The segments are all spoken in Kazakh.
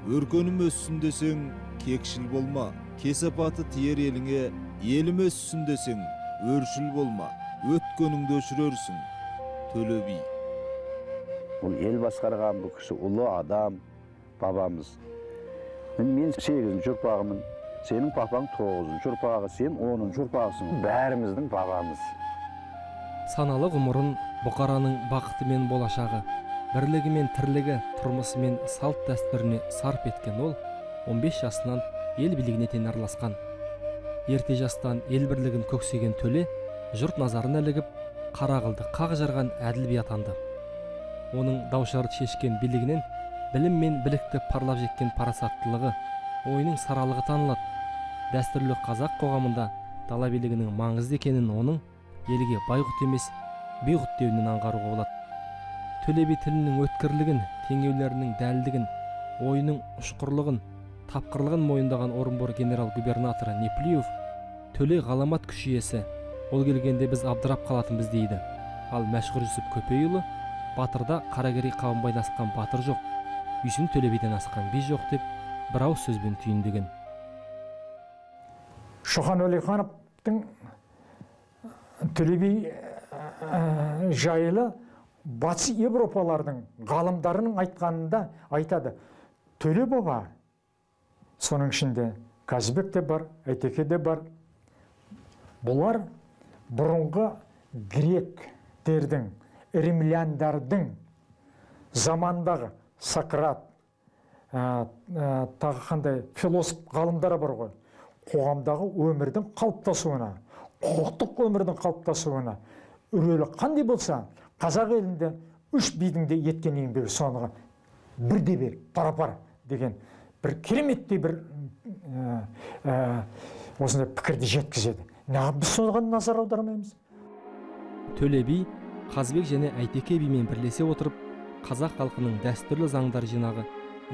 Өркөнүм өссүн десең, кекшил болма. Кесапаты тиер еліңе, елім өссүн десең, өршіл болма. Өткөнүңдө өшүрөрсүң. Төле би. Бұл ел басқарған бұл кісі ұлы адам, бабамыз. Мен 8-ші ұрпағымын. Сенің папаң 9-ші ұрпағы, сен 10-ші ұрпағысың. Бәріміздің бабамыз. Саналы ғұмырын бұқараның бақыты мен болашағы, бірлігі мен тірлігі, тұрмысы мен салт дәстүріне сарп еткен ол 15 жасынан ел билігіне тең араласқан. Ерте жастан ел бірлігін көксеген Төле жұрт назарын ілігіп, қара қылды қақ жарған әділ би атанды. Оның даушарды шешкен билігінен білім мен білікті парлап жеткен парасаттылығы, ойының саралығы танылады. Дәстүрлі қазақ қоғамында дала билігінің маңызды екенін оның елге байғұт емес, бейғұт деуінен аңғаруға болады. Төле би тілінің өткірлігін, теңеулерінің дәлдігін, ойының ұшқырлығын, тапқырлығын мойындаған орынбор генерал-губернаторы Неплюев Төле ғаламат күш иесі, ол келгенде біз абдырап қалатынбыз дейді. Ал Мәшһүр Жүсіп Көпейұлы батырда қаракерей қауым байласқан батыр жоқ, үйсін Төле биден асқан би жоқ деп бір ауыз сөзбен түйіндеген. Шоқан Уәлихановтың Төле би жайлы Батыс Европалардың ғалымдарының айтқанында айтады. Төле баба, соның ішінде Қазыбек те бар, Әйтеке де бар. Бұлар бұрынғы гректердің, римляндардың замандағы Сократ, тағы қандай философ ғалымдары бар ғой. Қоғамдағы өмірдің қалыптасуына, құқықтық өмірдің қалыптасуына үрелі қандай болса, қазақ елінде 3 бидің де еткен еңбегі соныға бірде бір пара-пар деген бір кереметтей бір осындай пікірді жеткізеді. Неғып біз соған назар аудармаймыз? Төле би Қазыбек және Әйтеке бимен бірлесе отырып, қазақ халқының дәстүрлі заңдар жинағы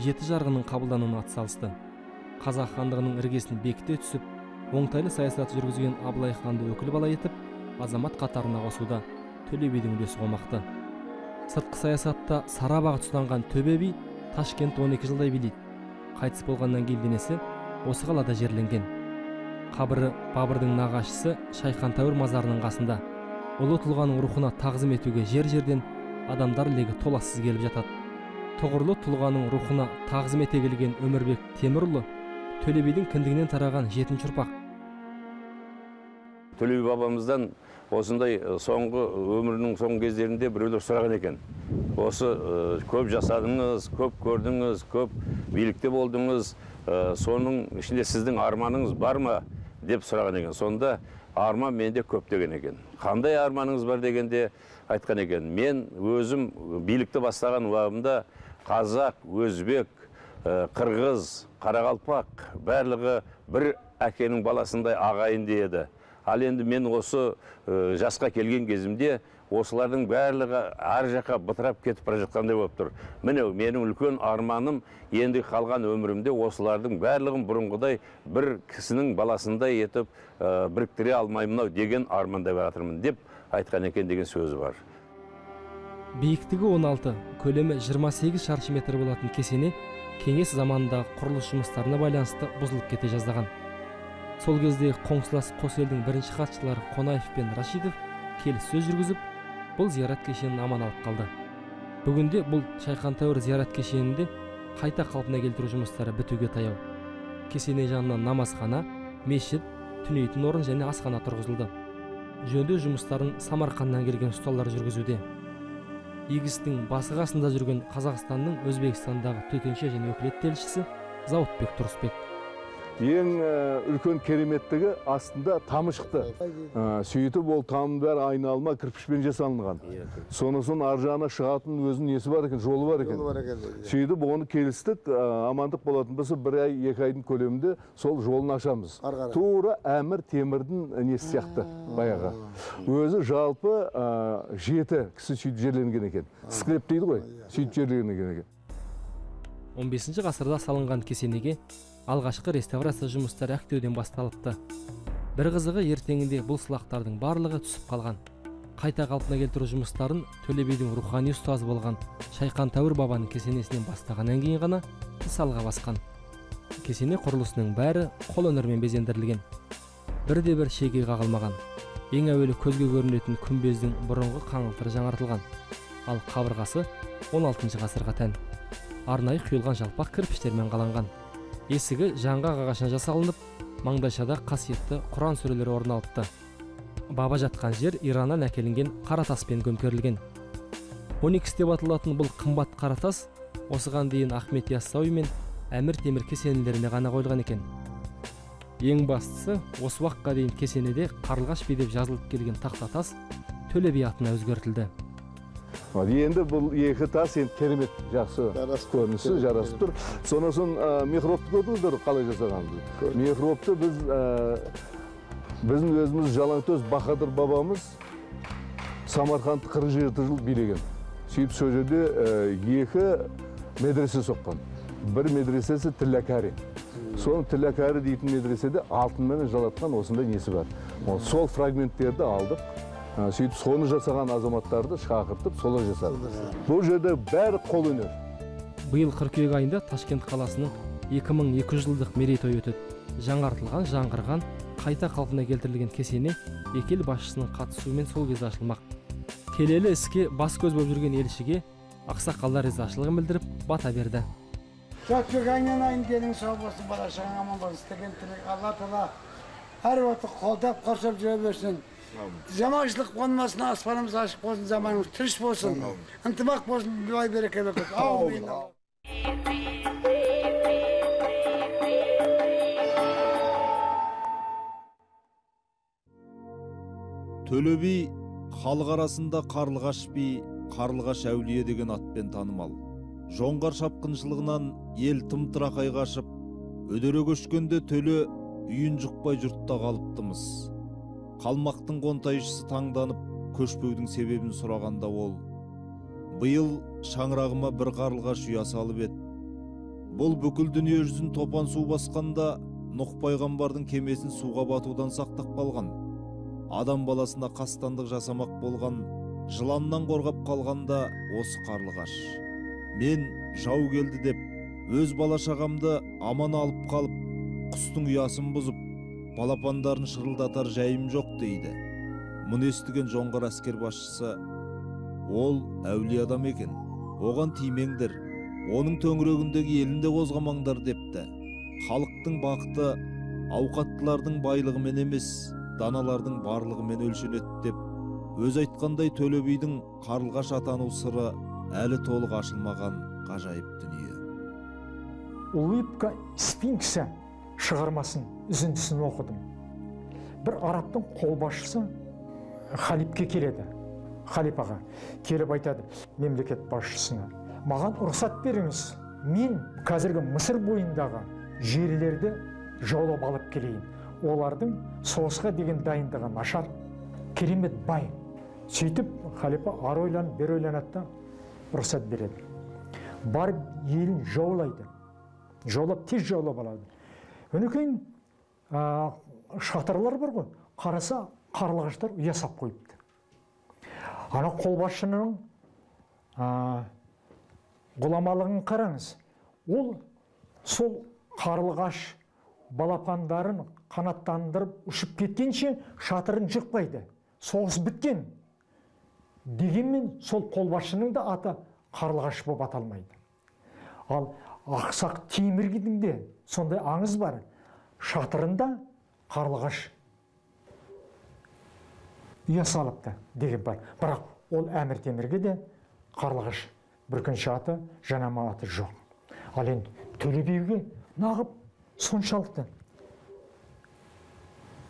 7 жарғының қабылдануына атсалысты. Қазақ хандығының іргесін бекіте түсіп, оңтайлы саясат жүргізген Абылай ханды өкіл бала етіп, азамат қатарына қосуда Төле бидің үлесі қомақты. Сыртқы саясатта сара бағыт ұстанған Төле би Ташкент 12 жылдай билейді. Қайтыс болғаннан кейін денесі осы қалада жерленген. Қабірі Бабырдың нағашысы Шайхан Тәуір мазарының қасында. Ұлы тұлғаның рухына тағзым етуге жер-жерден адамдар легі толассыз келіп жатады. Тұғырлы тұлғаның рухына тағзым ете келген Өмірбек Темірұлы Төле бидің кіндігінен тараған 7-ші ұрпақ. Төле би бабамыздан осындай соңғы өмірінің соңғы кездерінде біреулер сұраған екен. Осы көп жасадыңыз, көп көрдіңіз, көп билікте болдыңыз, соның ішінде сіздің арманыңыз бар ма деп сұраған екен. Сонда арман менде көп деген екен. Қандай арманыңыз бар дегенде айтқан екен. Мен өзім билікті бастаған уақытымда қазақ, өзбек, қырғыз, қарақалпақ барлығы бір әкенің баласындай ағайынды еді. Ал енді мен осы жасқа келген кезімде осылардың барлығы ар жаққа бытырап кетіп бара жатқандай болып тұр. Міне менің үлкен арманым енді қалған өмірімде осылардың барлығын бұрынғыдай бір кісінің баласындай етіп біріктіре алмаймын деген арманда жатырмын деп айтқан екен деген сөзі бар. Биіктігі 16, көлемі 28 шаршы метр болатын кесене кеңес заманындағы құрылыс жұмыстарына байланысты бұзылып кете жаздаған. Сол кезде қоңсылас қос елдің бірінші хатшылары Қонаев пен Рашидов келіссөз жүргізіп, бұл зиярат кешенін аман алып қалды. Бүгінде бұл Шайхан Тәуір зиярат кешенінде қайта қалпына келтіру жұмыстары бітуге таяу. Кесене жанынан намазхана, мешіт, түнейтін орын және асхана тұрғызылды. Жөндеу жұмыстарын Самарқаннан келген ұсталар жүргізуде. Егістің басы қасында жүрген Қазақстанның Өзбекстандағы төтенше және өкілетті елшісі Зауытбек Тұрысбек. Ең үлкен кереметтігі астында тамы шықты. Сөйтіп ол тамның бәрі айналма кірпішпен жасалынған. Сонысын ар жағына шығатын өзінің несі бар екен, жолы бар екен. Сөйтіп оны келістік, амандық болатын болса, 1 ай, 2 айдың көлемінде сол жолын ашамыз. Тура Әмір Темірдің несі сияқты баяғы. Өзі жалпы 7 кісі сөйтіп жерленген екен. Склеп дейді ғой, сөйтіп жерленген екен. 15 ғасырда салынған кесенеге алғашқы реставрация жұмыстары Ақтөбеден басталыпты. Бір қызығы ертеңінде бұл сылақтардың барлығы түсіп қалған. кайта калпына келтирүү жумуштарын Төле бийдин руханий устазы болгон Шайкан Тәуір бабанын кесенесинен баштагандан кийин гана ис алга баскан. Кесене курулусунун баары кол өнөрү безендирилген. Бирде бир шеги кагылмаган. Эң әуелі көзгө көрүнөтүн күмбөздүн мурунку каңылтыры жаңартылган. Ал кабыргасы 16 гасырга тән. Арнайы куюлган жалпак кирпичтермен каланган. Эсиги жаңга кагашына жасалынып, маңдайшада касиетті Куран сүрөлөрү орун алыпты. Баба жаткан жер Ирандан әкелинген кара таспен көмкөрүлгөн. 12 деп аталатын бул кымбат кара тас осыган дейин Ахмет Яссауи мен Әмир Темир кесенелерине гана коюлган экен. Ең бастысы, осы уақытқа дейін кесенеде Қарлығаш би деп жазылып келген тақта тас Төле би атына өзгертілді. Енді бұл екі тас енді керемет жақсы көрінісі жарасып тұр. Сонысын михробты көрдіңіздер қалай жасағанымызды. Михробты біздің өзіміз Жалаңтөс Бахадыр бабамыз Самарқандты 47 жыл билеген. Сөйтіп сол жерде екі медресе соққан. Бір медресесі Тиллакари. Соның Тиллакари дейтін медреседе алтынмен жалатқан осындай несі бар. Сол фрагменттерді алдық. Сөйтіп соны жасаған азаматтарды шақыртып солай жасады. Бұл жерде бәрі қол өнер. Биыл қыркүйек айында Ташкент қаласының 2200 жылдық мерейтойы өтеді. Жаңартылған, жаңғырған, қайта қалпына келтірілген кесене екі ел басшысының қатысуымен сол кезде ашылмақ. Келелі іске бас көз болып жүрген елшіге ақсақалдар ризашылығын білдіріп бата берді. Жатпегеннен айын келің сау болсын, бала шағаң аман болсын деген тілек. Алла тағала әр уақытта қолдап қосып жүре берсін. Жаманшылық болмасын, аспанымыз ашық болсын, заманымыз тыныш болсын, ынтымақ болсын, бай береке берсін. Аумин. Төле би халық арасында Қарлығаш би, Қарлығаш әулие деген атпен танымал. Жоңғар шапқыншылығынан ел тым-тырақай қашып, өдере көшкенде Төле үйін жұқпай жұртта қалыптымыз. Қалмақтың қонтайшысы таңданып, көшпеудің себебін сұрағанда ол: «Биыл шаңырағыма бір Қарлығаш ұя салып еді. Бұл бүкіл дүние жүзін топан су басқанда Нұх пайғамбардың кемесін суға батудан сақтап қалған. Адам баласына қастандық жасамақ болған, жыланнан қорғап қалғанда осы Қарлығаш. Мен жау келді деп, өз бала-шағамды аман алып қалып, құстың ұясын бұзып, балапандарын шырылдатар жайым жоқ» дейді. Мұны естіген жоңғар әскер басшысы: «Ол әулие адам екен, оған тимеңдер, оның төңірегіндегі елінде қозғамаңдар» депті. Халықтың бақыты ауқаттылардың байлығымен емес, даналардың барлығымен өлшенеді деп, өз айтқандай Төле бидің Қарлығаш атану сыры әлі толық ашылмаған ғажайып дүние. Улыбка сфинксі шығармасын үзіндісін оқыдым. Бір арабтың қолбасшысы халипке келеді. Халипаға келіп айтады мемлекет басшысына: «Маған рұқсат беріңіз, мен қазіргі Мысыр бойындағы жерлерді жаулап алып келейін. Олардың соғысқа деген дайындығы нашар, керемет бай». Сөйтіп халипа ары ойланып, бері ойланады да рұқсат береді. Барып елін жаулайды. Жаулап, тез жаулап алады. Өнен кейін шатырлар бар ғой, қараса Қарлығаштар ұя сап қойыпты. Ана қолбасшының ғұламалығын қараңыз. Ол сол Қарлығаш балапандарын қанаттандырып ұшып кеткенше шатырын жықпайды. Соғыс біткен. Дегенмен сол қолбасшының да аты Қарлығаш болып аталмайды. Ал Ақсақ Теміргидің де сондай аңыз бар. Шатырында Қарлығаш ұя салыпты деген бар. Бірақ ол Әмір Темірге де Қарлығаш бүркенші аты, жанама аты жоқ. Ал енді Төле биге нағып соншалықты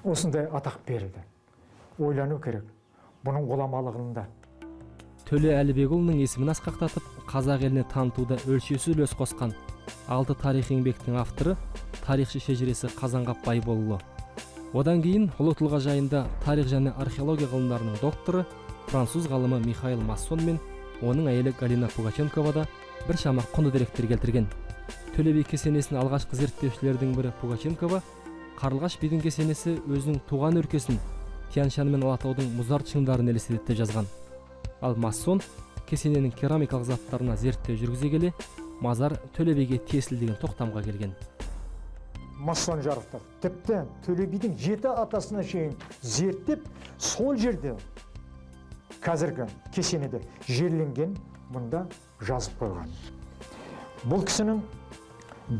осындай атақ берілді. Ойлану керек бұның ғұламалығында. Төле Әлібекұлының есімін асқақтатып, қазақ еліне танытуда өлшеусіз үлес қосқан 6 тарих еңбектің авторы тарихшы шежіресі Қазанғап Байболұлы. Одан кейін ұлы тұлға жайында тарих және археология ғылымдарының докторы француз ғалымы Михаил Массон мен оның әйелі Галина Пугаченкова да біршама құнды деректер келтірген. Төле би кесенесін алғашқы зерттеушілердің бірі Пугаченкова Қарлығаш бидің кесенесі өзінің туған өлкесін Тянь-Шань мен Алатаудың мұзар шыңдарын елестетеді деп жазған. Ал Массон кесененің керамикалық заттарына зерттеу жүргізе келе, мазар Төле биге тиесілі деген тоқтамға келген. Массон жарықтар тіпті Төле бидің 7 атасына шейін зерттеп, сол жерде қазіргі кесенеде жерленген мұнда жазып қойған. Бұл кісінің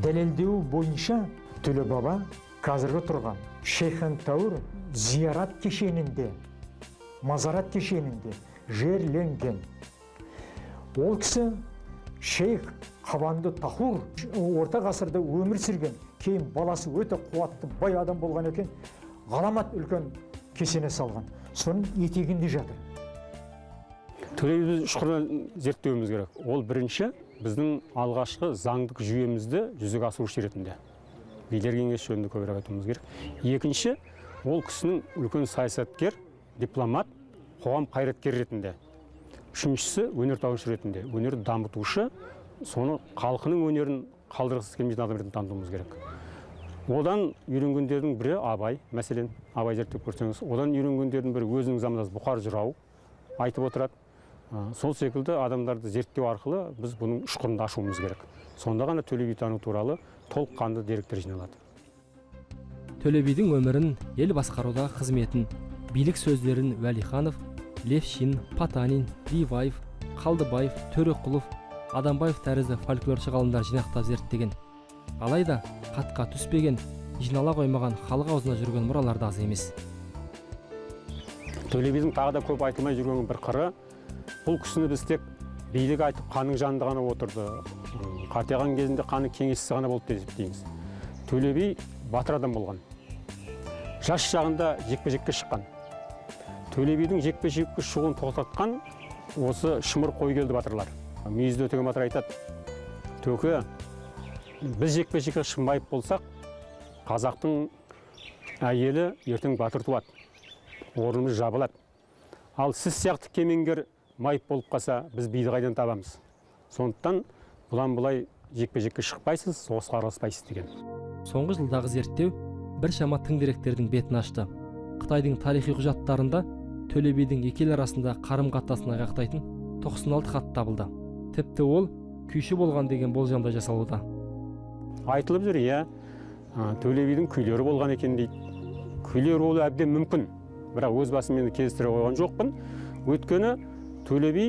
дәлелдеуі бойынша Төле баба қазіргі тұрған Шейхан-Таур зиярат кешенінде, мазарат кешенінде жерленген. Ол кісі Шейх Қабанды Тахур орта ғасырда өмір сүрген, кейін баласы өте қуатты бай адам болған екен, ғаламат үлкен кесене салған. Соның етегінде жатыр. Төле биді шұқырдан зерттеуіміз керек. Ол бірінші біздің алғашқы заңдық жүйемізді жүзеге асырушы ретінде. Билер кеңесі жөнінде көбірек айтуымыз керек. Екінші, ол кісінің үлкен саясаткер, дипломат, қоғам қайраткер ретінде. Үшіншісі, өнертапушы ретінде. Өнерді дамытушы, соны халқының өнерін қалдырғысы келмейтін адам ретінде танытуымыз керек. Одан үйренгендердің бірі Абай, мәселен, Абай зерттеп көрсеңіз, одан үйренгендердің бірі өзінің замандасы Бұқар жырау айтып отырады. Сол секілді адамдарды зерттеу арқылы біз бұның ұшқырында ашуымыз керек. Сонда ғана Төле би тану туралы толыққанды деректер жиналады. Төле бидің өмірін, ел басқаруда қызметін, билік сөздерін Уәлиханов, Левшин, Потанин, Биваев, Қалдыбаев, Төреқұлов, Адамбаев тәрізді фольклоршы ғалымдар жинақтап зерттеген. Алайда қатқа түспеген, жинала қоймаған, халық аузына жүрген мұралар да аз емес. Төле бидің тағы да көп айтылмай жүрген бір қыры, бұл кісіні біз тек билік айтып қаның жанында ғана отырды. Қартайған кезінде қаны кеңесшісі ғана болды деп есептейміз. Төле би батыр адам болған. Жас шағында жекпе-жекке шыққан. Төле бидің жекпе-жекке шығуын тоқтатқан осы Шымыр Қойгелді батырлар. Мүйізді Өтеген батыр айтады: "Төке, біз жекпе-жекке шықпайып болсақ, қазақтың әйелі ертең батыр туады. Орнымыз жабылады. Ал сіз сияқты кемеңгер майып болып қалса, біз биді қайдан табамыз? Сондықтан бұлай жекпе-жекке шықпайсыз, соғысқа араласпайсыз" деген. Соңғы жылдағы зерттеу біршама тың деректердің бетін ашты. Қытайдың тарихи құжаттарында Төле бидің екі ел арасында қарым-қатынасын айғақтайтын 96 хат табылды. Тіпті ол күйші болған деген болжамда жасалуда. Айтылып жүр, иә, Төле бидің күйлері болған екен дейді. Күйлер болу әбден мүмкін, бірақ өз басым мен кездестіре қойған жоқпын. Өйткені Төле би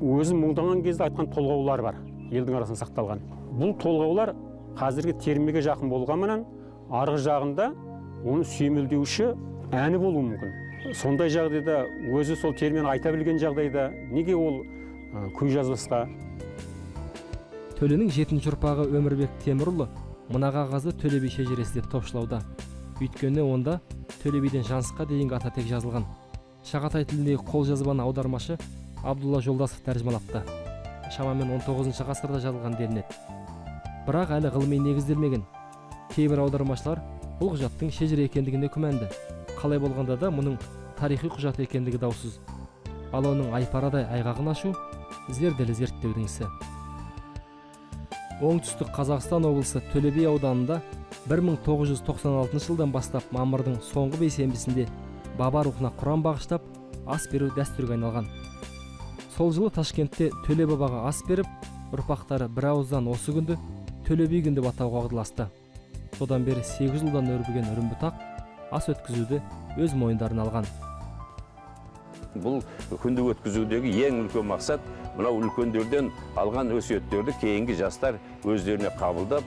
өзі мұңдаған кезде айтқан толғаулар бар, елдің арасында сақталған. Бұл толғаулар қазіргі термеге жақын болғанымен, арғы жағында оны сүйемелдеуші әні болуы мүмкін. Сондай жағдайда өзі сол термені айта білген жағдайда неге ол күй жазбасқа? Төленің 7-ші ұрпағы Өмірбек Темірұлы мына қағазды Төле би шежіресі деп топшылауда. Өйткені онда Төле биден Жансыққа дейінгі ата тек жазылған. Шағатай тіліндегі қолжазбаны аудармашы Абдулла Жолдасов тәржімалапты. Шамамен 19 ғасырда жазылған делінеді. Бірақ әлі ғылыми негізделмеген. Кейбір аудармашылар бұл құжаттың шежіре екендігіне күмәнді. Қалай болғанда да мұның тарихи құжат екендігі даусыз. Ал оның айпарадай айғағын ашу зерделі зерттеудің ісі. Оңтүстік Қазақстан облысы Төле би ауданында 1996 жылдан бастап мамырдың соңғы бейсенбісінде баба рухына Құран бағыштап ас беру дәстүрге айналған. Сол жылы Ташкентте Төле бабаға ас беріп, ұрпақтары бір ауыздан осы күнді Төле би күнді атауға уағдаласты. Содан бері 8 жылдан өрбіген Үрімбұтақ ас өткізуді өз мойындарына алған. Бұл күнді өткізудегі ең үлкен мақсат мынау үлкендерден алған өсиеттерді кейінгі жастар өздеріне қабылдап,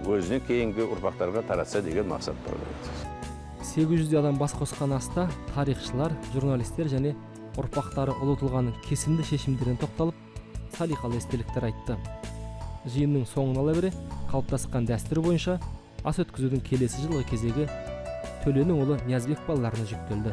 өзіне кейінгі ұрпақтарға таратса деген мақсат бар. 800 адам бас қосқан аста тарихшылар, журналистер және ұрпақтары ұлы тұлғаның кесімді шешімдеріне тоқталып, салиқалы естеліктер айтты. Жиынның соңына ала бере қалыптасқан дәстүр бойынша ас өткізудің келесі жылғы кезегі Төленің ұлы Ниязбек балаларына жүктелді.